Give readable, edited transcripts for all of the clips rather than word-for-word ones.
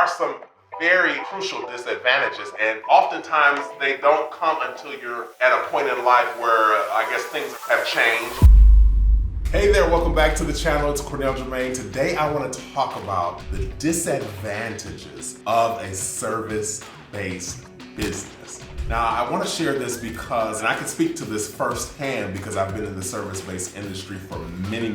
are some very crucial disadvantages, and oftentimes they don't come until you're at a point in life where I guess things have changed. Hey there, welcome back to the channel. It's Cornell Jermaine. Today I want to talk about the disadvantages of a service-based business. Now, I want to share this because, and I can speak to this firsthand because I've been in the service-based industry for many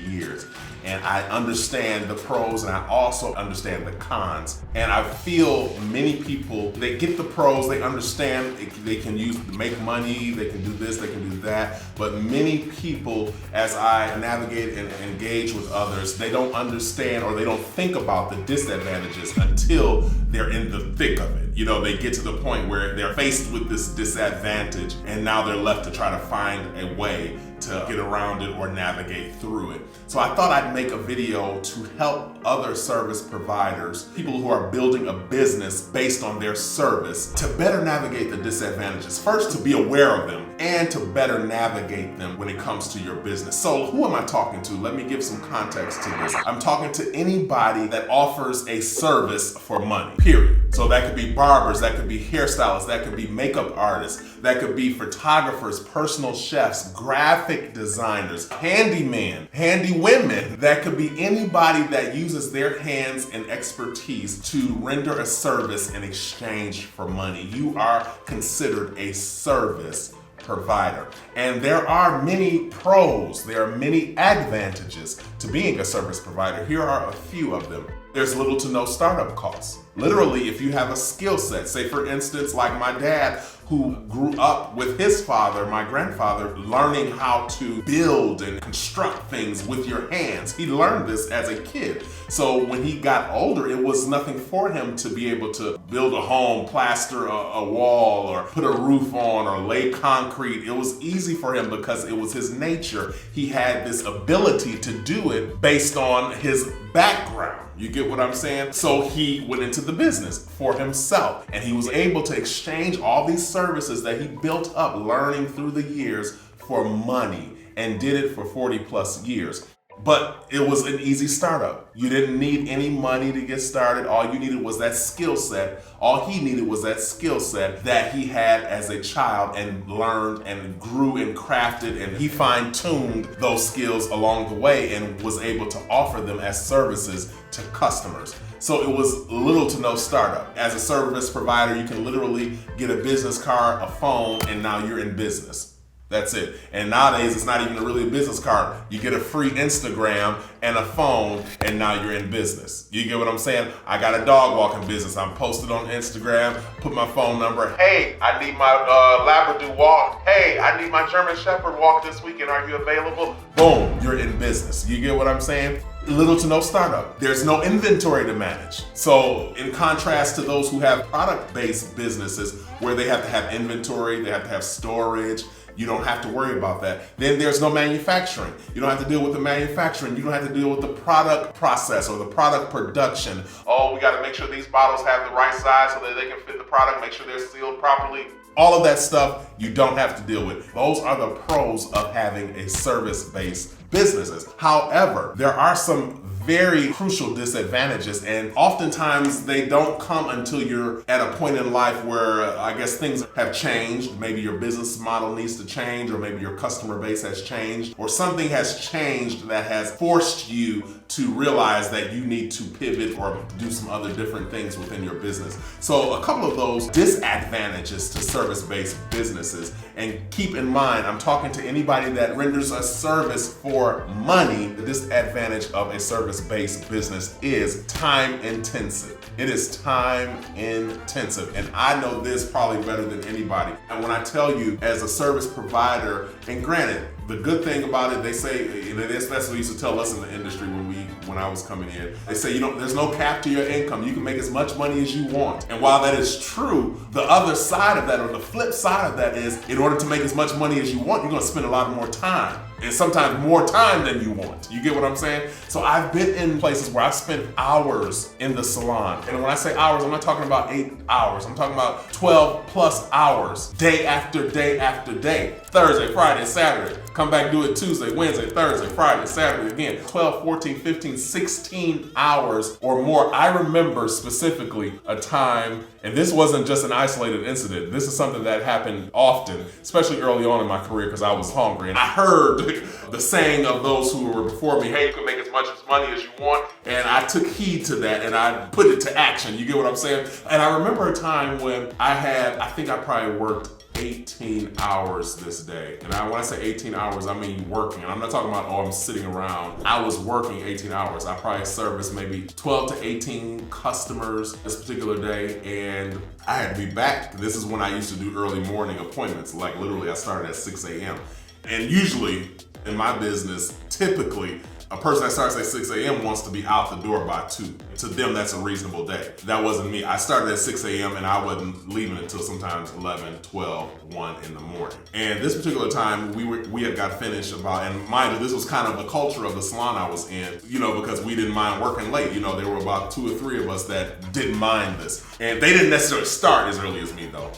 years. And I understand the pros and I also understand the cons. And I feel many people, they get the pros, they understand they can make money, they can do this, they can do that. But many people, as I navigate and engage with others, they don't understand or they don't think about the disadvantages until they're in the thick of it. You know, they get to the point where they're faced with this disadvantage and now they're left to try to find a way to get around it or navigate through it. So I thought I'd make a video to help other service providers, people who are building a business based on their service, to better navigate the disadvantages. First, to be aware of them and to better navigate them when it comes to your business. So who am I talking to? Let me give some context to this. I'm talking to anybody that offers a service for money, period. So that could be barbers, that could be hairstylists, that could be makeup artists, that could be photographers, personal chefs, graphic designers, handymen, handy women. That could be anybody that uses their hands and expertise to render a service in exchange for money. You are considered a service provider. And there are many pros, there are many advantages to being a service provider. Here are a few of them. There's little to no startup costs. Literally, if you have a skill set, say for instance, like my dad, who grew up with his father, my grandfather, learning how to build and construct things with your hands. He learned this as a kid. So when he got older, it was nothing for him to be able to build a home, plaster a wall, or put a roof on, or lay concrete. It was easy for him because it was his nature. He had this ability to do it based on his background. You get what I'm saying? So he went into the business for himself, and he was able to exchange all these services that he built up learning through the years for money, and did it for 40 plus years. But it was an easy startup. You didn't need any money to get started. All you needed was that skill set. All he needed was that skill set that he had as a child and learned and grew and crafted, and he fine-tuned those skills along the way and was able to offer them as services to customers. So it was little to no startup. As a service provider, you can literally get a business card, a phone, and now you're in business. That's it. And nowadays, it's not even really a business card. You get a free Instagram and a phone, and now you're in business. You get what I'm saying? I got a dog walking business. I'm posted on Instagram, put my phone number. Hey, I need my Labrador walk. Hey, I need my German Shepherd walk this weekend. Are you available? Boom, you're in business. You get what I'm saying? Little to no startup. There's no inventory to manage. So in contrast to those who have product-based businesses where they have to have inventory, they have to have storage, you don't have to worry about that. Then there's no manufacturing. You don't have to deal with the manufacturing. You don't have to deal with the product process or the product production. Oh, we got to make sure these bottles have the right size so that they can fit the product, make sure they're sealed properly. All of that stuff you don't have to deal with. Those are the pros of having a service-based businesses. However, there are some very crucial disadvantages, and oftentimes they don't come until you're at a point in life where I guess things have changed. Maybe your business model needs to change, or maybe your customer base has changed, or something has changed that has forced you to realize that you need to pivot or do some other different things within your business. So a couple of those disadvantages to service-based businesses, and keep in mind, I'm talking to anybody that renders a service for money. The disadvantage of a service-based business is time intensive. It is time intensive, and I know this probably better than anybody. And when I tell you, as a service provider, and granted, the good thing about it, they say, that's what they used to tell us in the industry when I was coming in. They say, there's no cap to your income. You can make as much money as you want. And while that is true, the other side of that, or the flip side of that, is in order to make as much money as you want, you're going to spend a lot more time. and sometimes more time than you want. You get what I'm saying? So I've been in places where I've spent hours in the salon. And when I say hours, I'm not talking about 8 hours. I'm talking about 12 plus hours, day after day after day. Thursday, Friday, Saturday. Come back, do it Tuesday, Wednesday, Thursday, Friday, Saturday again. 12, 14, 15, 16 hours or more. I remember specifically a time, and this wasn't just an isolated incident. This is something that happened often, especially early on in my career because I was hungry. And I heard the saying of those who were before me, hey, you can make as much money as you want. And I took heed to that and I put it to action. You get what I'm saying? And I remember a time when I think I probably worked 18 hours this day. And when I say 18 hours, I mean working. And I'm not talking about, I'm sitting around. I was working 18 hours. I probably serviced maybe 12 to 18 customers this particular day. And I had to be back. This is when I used to do early morning appointments. Like literally I started at 6 a.m. And usually in my business, typically, a person that starts at 6 a.m. wants to be out the door by 2. To them, that's a reasonable day. That wasn't me. I started at 6 a.m. and I wasn't leaving until sometimes 11, 12, 1 in the morning. And this particular time, we had got finished and mind you, this was kind of the culture of the salon I was in, because we didn't mind working late. There were about 2 or 3 of us that didn't mind this. And they didn't necessarily start as early as me though,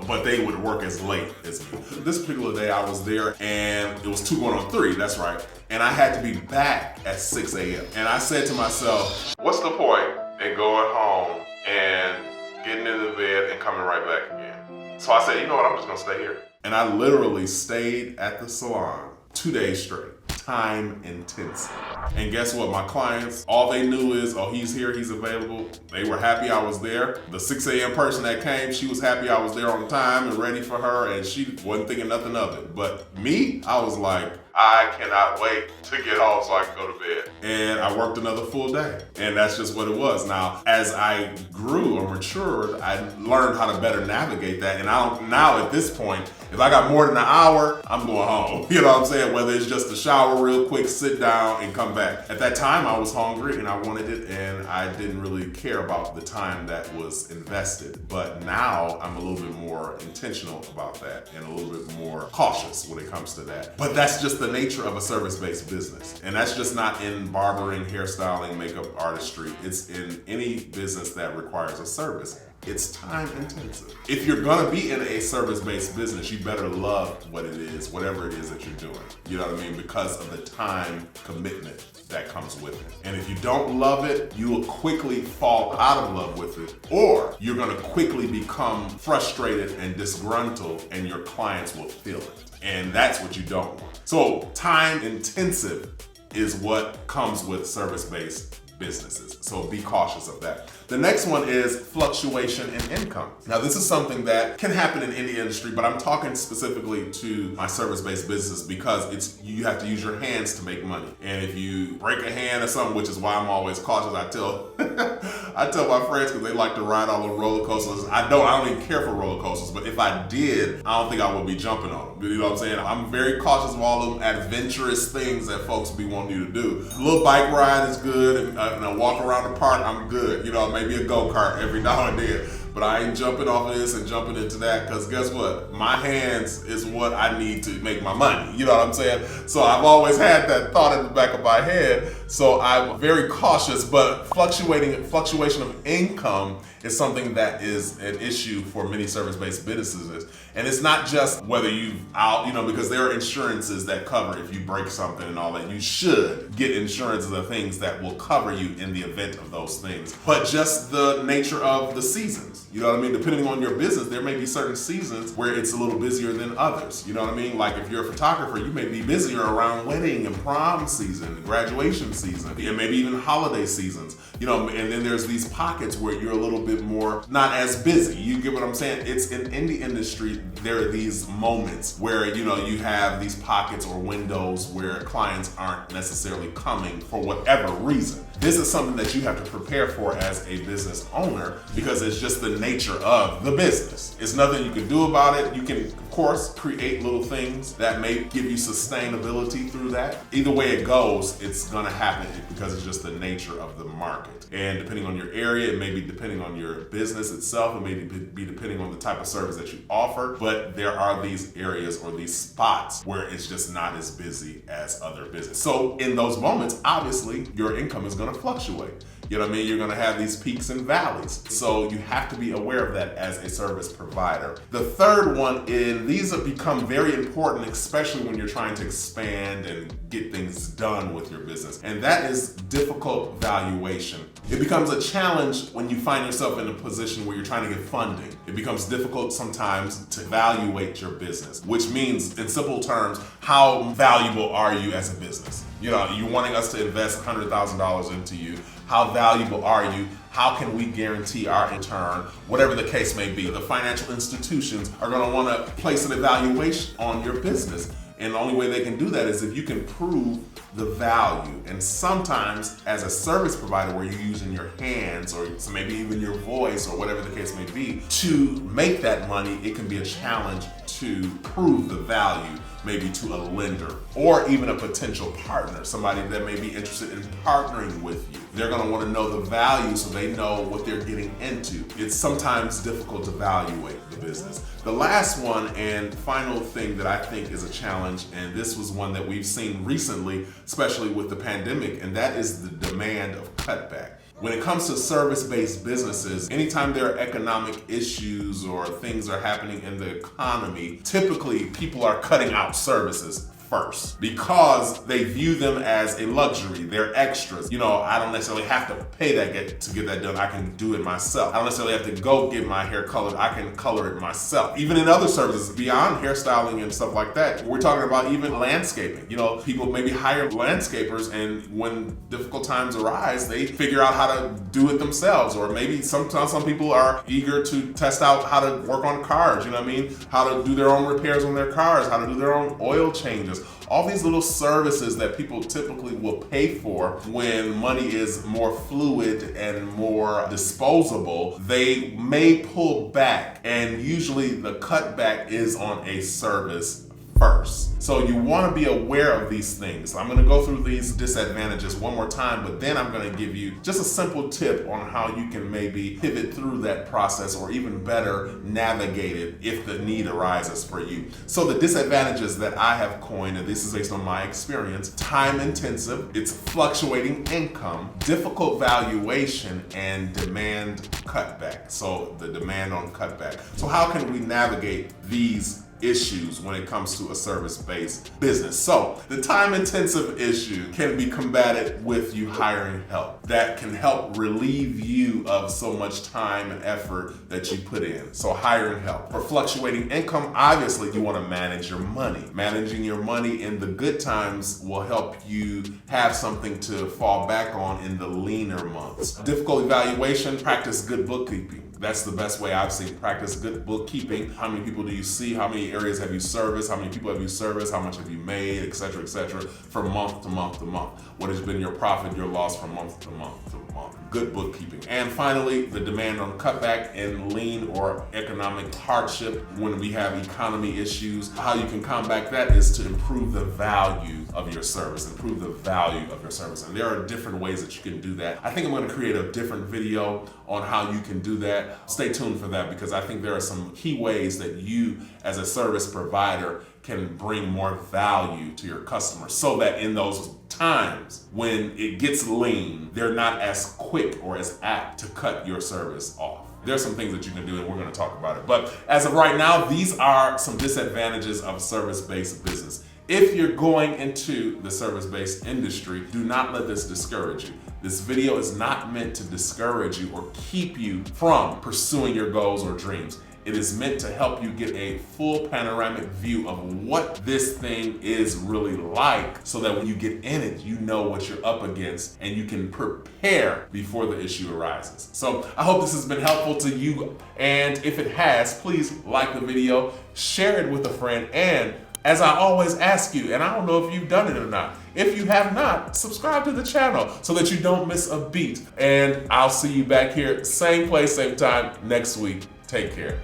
but they would work as late as me. This particular day I was there and it was 2 going on 3, that's right. And I had to be back at 6 a.m. And I said to myself, what's the point in going home and getting into the bed and coming right back again? So I said, you know what, I'm just gonna stay here. And I literally stayed at the salon 2 days straight. Time intensive. And guess what? My clients, all they knew is, he's here, he's available. They were happy I was there. The 6 a.m. person that came, she was happy I was there on time and ready for her, and she wasn't thinking nothing of it. But me, I was like, I cannot wait to get home so I can go to bed. And I worked another full day. And that's just what it was. Now, as I grew or matured, I learned how to better navigate that. And now at this point, if I got more than an hour, I'm going home. You know what I'm saying? Whether it's just a shower real quick, sit down and come back. At that time, I was hungry and I wanted it, and I didn't really care about the time that was invested. But now I'm a little bit more intentional about that and a little bit more cautious when it comes to that. But that's just the nature of a service-based business. And that's just not in barbering, hairstyling, makeup artistry. It's in any business that requires a service. It's time intensive. If you're gonna be in a service-based business, you better love what it is, whatever it is that you're doing. You know what I mean? Because of the time commitment that comes with it. And if you don't love it, you will quickly fall out of love with it, or you're gonna quickly become frustrated and disgruntled, and your clients will feel it. And that's what you don't want. So time intensive is what comes with service-based businesses. So be cautious of that. The next one is fluctuation in income. Now, this is something that can happen in any industry, but I'm talking specifically to my service-based business because you have to use your hands to make money. And if you break a hand or something, which is why I'm always cautious, I tell my friends, because they like to ride all the roller coasters. I don't even care for roller coasters, but if I did, I don't think I would be jumping on them. You know what I'm saying? I'm very cautious of all them adventurous things that folks be wanting you to do. A little bike ride is good, and a walk around the park, I'm good. Maybe a go-kart every now and then. But I ain't jumping off of this and jumping into that, because guess what? My hands is what I need to make my money. You know what I'm saying? So I've always had that thought in the back of my head. So I'm very cautious, but fluctuation of income is something that is an issue for many service-based businesses. And it's not just whether because there are insurances that cover if you break something and all that. You should get insurances of things that will cover you in the event of those things. But just the nature of the seasons. You know what I mean? Depending on your business, there may be certain seasons where it's a little busier than others. You know what I mean? Like if you're a photographer, you may be busier around wedding and prom season, graduation season, and maybe even holiday seasons. And then there's these pockets where you're a little bit more not as busy. You get what I'm saying? It's in the industry, there are these moments where you have these pockets or windows where clients aren't necessarily coming for whatever reason. This is something that you have to prepare for as a business owner because it's just the nature of the business. It's nothing you can do about it. You can, of course, create little things that may give you sustainability through that. Either way it goes, it's gonna happen because it's just the nature of the market. And depending on your area, it may be depending on your business itself, it may be depending on the type of service that you offer, but there are these areas or these spots where it's just not as busy as other business. So in those moments, obviously, your income is gonna fluctuate. You know what I mean? You're gonna have these peaks and valleys. So you have to be aware of that as a service provider. The third one is, these have become very important, especially when you're trying to expand and get things done with your business. And that is difficult valuation. It becomes a challenge when you find yourself in a position where you're trying to get funding. It becomes difficult sometimes to evaluate your business, which means, in simple terms, how valuable are you as a business? You know, you're wanting us to invest $100,000 into you. How valuable are you? How can we guarantee our return? Whatever the case may be, the financial institutions are going to want to place an evaluation on your business. And the only way they can do that is if you can prove the value. And sometimes as a service provider where you're using your hands or maybe even your voice or whatever the case may be to make that money, it can be a challenge to prove the value maybe to a lender or even a potential partner, somebody that may be interested in partnering with you. They're gonna wanna know the value so they know what they're getting into. It's sometimes difficult to evaluate the business. The last one and final thing that I think is a challenge, and this was one that we've seen recently, especially with the pandemic, and that is the demand of cutback. When it comes to service-based businesses, anytime there are economic issues or things are happening in the economy, typically people are cutting out services first because they view them as a luxury. They're extras. You know, I don't necessarily have to pay to get that done. I can do it myself. I don't necessarily have to go get my hair colored. I can color it myself. Even in other services beyond hairstyling and stuff like that, we're talking about even landscaping. You know, people maybe hire landscapers, and when difficult times arise, they figure out how to do it themselves. Or maybe sometimes some people are eager to test out how to work on cars, you know what I mean? How to do their own repairs on their cars, how to do their own oil changes. All these little services that people typically will pay for when money is more fluid and more disposable, they may pull back, and usually the cutback is on a service first. So you want to be aware of these things. I'm going to go through these disadvantages one more time, but then I'm going to give you just a simple tip on how you can maybe pivot through that process or even better navigate it if the need arises for you. So the disadvantages that I have coined, and this is based on my experience: time intensive, it's fluctuating income, difficult valuation, and demand cutback. So the demand on cutback. So how can we navigate these issues when it comes to a service-based business? So the time-intensive issue can be combated with you hiring help. That can help relieve you of so much time and effort that you put in. So hiring help. For fluctuating income, obviously you want to manage your money. Managing your money in the good times will help you have something to fall back on in the leaner months. Difficult evaluation, practice good bookkeeping. That's the best way I've seen. Practice good bookkeeping. How many people do you see? How many areas have you serviced? How many people have you serviced? How much have you made, et cetera, from month to month to month? What has been your profit, your loss from month to month to month? Good bookkeeping. And finally, the demand on cutback in lean or economic hardship. When we have economy issues, how you can combat that is to improve the value of your service, improve the value of your service. And there are different ways that you can do that. I think I'm going to create a different video on how you can do that. Stay tuned for that, because I think there are some key ways that you as a service provider can bring more value to your customers, so that in those times when it gets lean, they're not as quick or as apt to cut your service off. There's some things that you can do, and we're going to talk about it. But as of right now, these are some disadvantages of service-based business. If you're going into the service-based industry, do not let this discourage you. This video is not meant to discourage you or keep you from pursuing your goals or dreams. It is meant to help you get a full panoramic view of what this thing is really like, so that when you get in it, you know what you're up against and you can prepare before the issue arises. So I hope this has been helpful to you, and if it has, please like the video, share it with a friend, and as I always ask you, and I don't know if you've done it or not, if you have not, subscribe to the channel so that you don't miss a beat. And I'll see you back here, same place, same time next week. Take care.